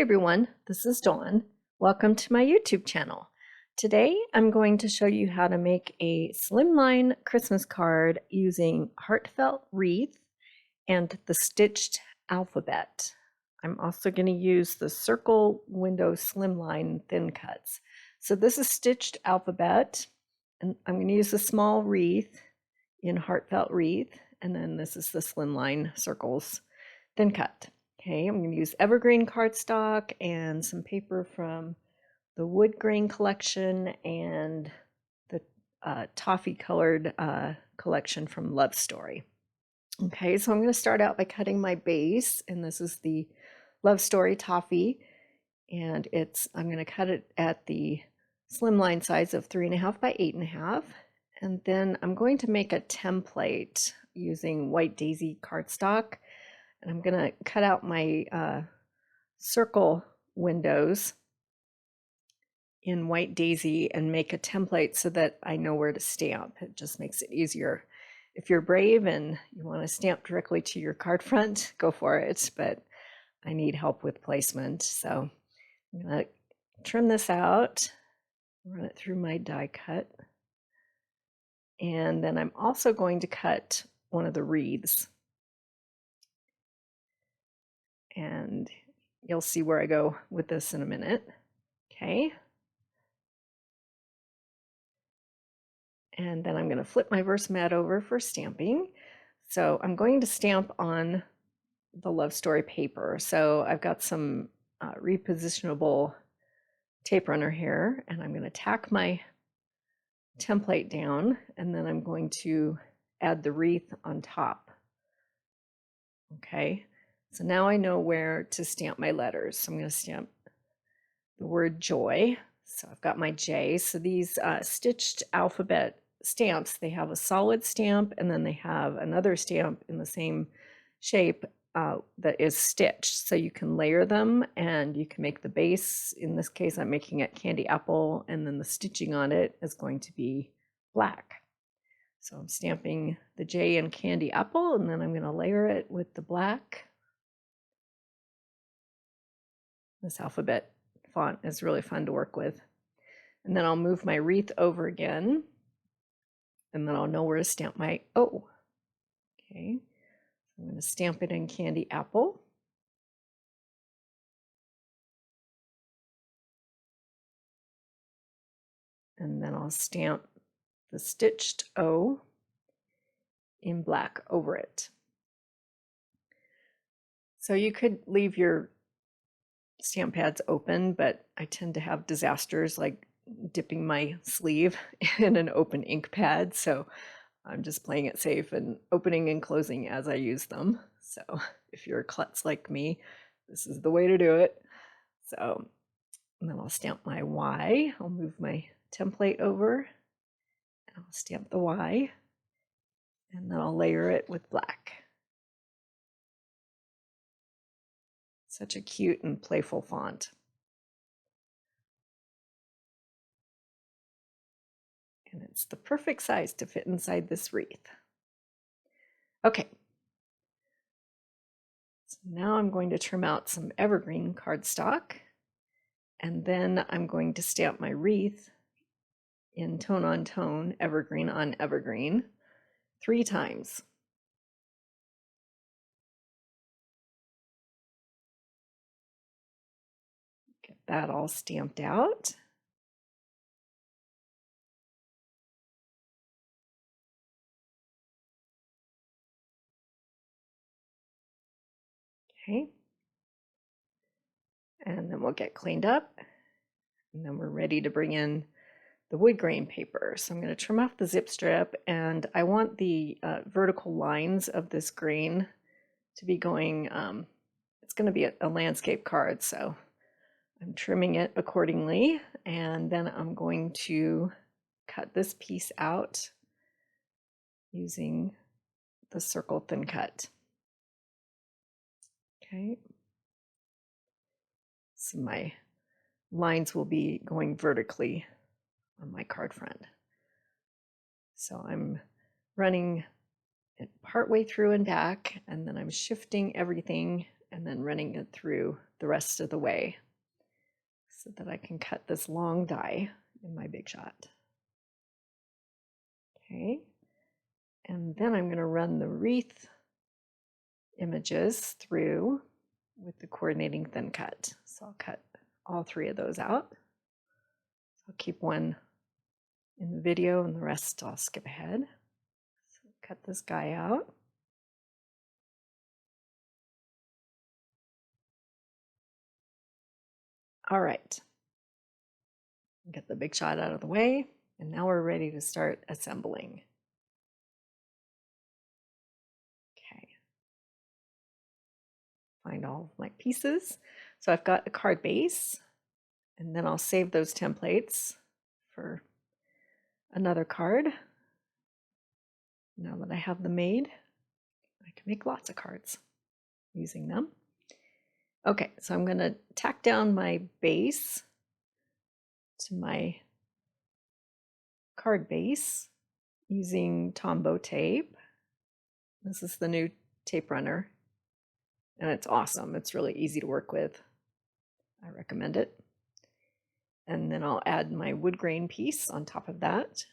everyone, this is Dawn. Welcome to my YouTube channel. Today I'm going to show you how to make a slimline Christmas card using Heartfelt Wreath and the stitched alphabet. I'm also going to use the circle window slimline thin cuts. So this is stitched alphabet, and I'm going to use a small wreath in Heartfelt Wreath, and then this is the slimline circles thin cut. Okay, I'm going to use evergreen cardstock and some paper from the wood grain collection and the toffee colored collection from Love Story. Okay, so I'm going to start out by cutting my base, and this is the Love Story toffee, and I'm going to cut it at the slimline size of 3.5 by 8.5, and then I'm going to make a template using white daisy cardstock. And I'm going to cut out my circle windows in white daisy and make a template so that I know where to stamp. It just makes it easier. If you're brave and you want to stamp directly to your card front, go for it, but I need help with placement. So I'm going to trim this out, run it through my die cut, and then I'm also going to cut one of the wreaths. And you'll see where I go with this in a minute. Okay. And then I'm going to flip my Versamat over for stamping. So I'm going to stamp on the Love Story paper. So I've got some repositionable tape runner here, and I'm going to tack my template down, and then I'm going to add the wreath on top. Okay. So now I know where to stamp my letters. So I'm going to stamp the word joy. So I've got my J. So these stitched alphabet stamps, they have a solid stamp, and then they have another stamp in the same shape that is stitched. So you can layer them and you can make the base. In this case, I'm making it candy apple, and then the stitching on it is going to be black. So I'm stamping the J in candy apple, and then I'm going to layer it with the black. This alphabet font is really fun to work with. And then I'll move my wreath over again, and then I'll know where to stamp my O. Okay, I'm going to stamp it in candy apple. And then I'll stamp the stitched O in black over it. So you could leave your stamp pads open, but I tend to have disasters like dipping my sleeve in an open ink pad, so I'm just playing it safe and opening and closing as I use them. So if you're a klutz like me, this is the way to do it. So and then I'll stamp my Y. I'll move my template over and I'll stamp the Y, and then I'll layer it with black. Such a cute and playful font. And it's the perfect size to fit inside this wreath. Okay. So now I'm going to trim out some evergreen cardstock, and then I'm going to stamp my wreath in tone on tone, evergreen on evergreen, 3 times. Get that all stamped out. Okay. And then we'll get cleaned up, and then we're ready to bring in the wood grain paper. So I'm going to trim off the zip strip, and I want the vertical lines of this grain to be going, it's going to be a landscape card, so I'm trimming it accordingly, and then I'm going to cut this piece out using the circle thin cut. Okay, so my lines will be going vertically on my card front. So I'm running it partway through and back, and then I'm shifting everything and then running it through the rest of the way so that I can cut this long die in my Big Shot. Okay, and then I'm going to run the wreath images through with the coordinating thin cut. So I'll cut all 3 of those out. So I'll keep one in the video and the rest I'll skip ahead. So cut this guy out. All right, get the Big Shot out of the way, and now we're ready to start assembling. Okay, find all of my pieces. So I've got a card base, and then I'll save those templates for another card. Now that I have them made, I can make lots of cards using them. Okay, so I'm going to tack down my base to my card base using Tombow tape. This is the new tape runner, and it's awesome. It's really easy to work with. I recommend it. And then I'll add my wood grain piece on top of that.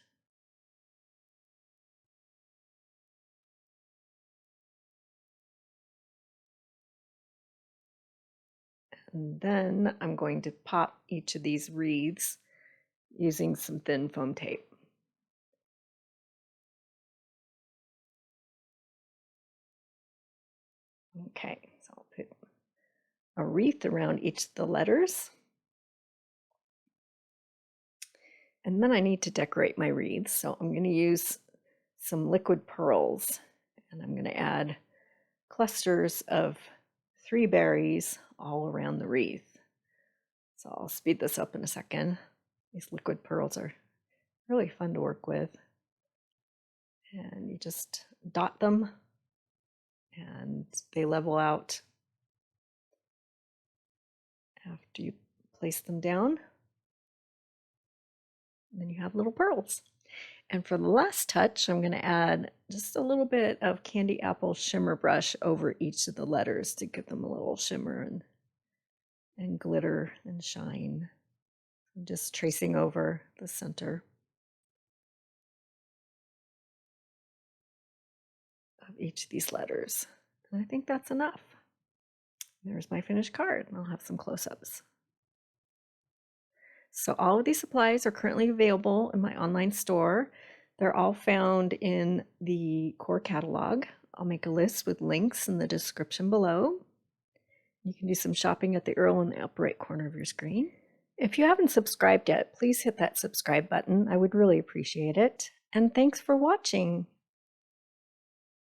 And then I'm going to pop each of these wreaths using some thin foam tape. Okay, so I'll put a wreath around each of the letters. And then I need to decorate my wreaths. So I'm going to use some liquid pearls, and I'm going to add clusters of 3 berries all around the wreath. So I'll speed this up in a second. These liquid pearls are really fun to work with. And you just dot them, and they level out after you place them down. And then you have little pearls. And for the last touch, I'm going to add just a little bit of candy apple shimmer brush over each of the letters to give them a little shimmer and glitter and shine. I'm just tracing over the center of each of these letters. And I think that's enough. There's my finished card, and I'll have some close-ups. So all of these supplies are currently available in my online store. They're all found in the core catalog. I'll make a list with links in the description below. You can do some shopping at the URL in the upper right corner of your screen. If you haven't subscribed yet, please hit that subscribe button. I would really appreciate it. And thanks for watching.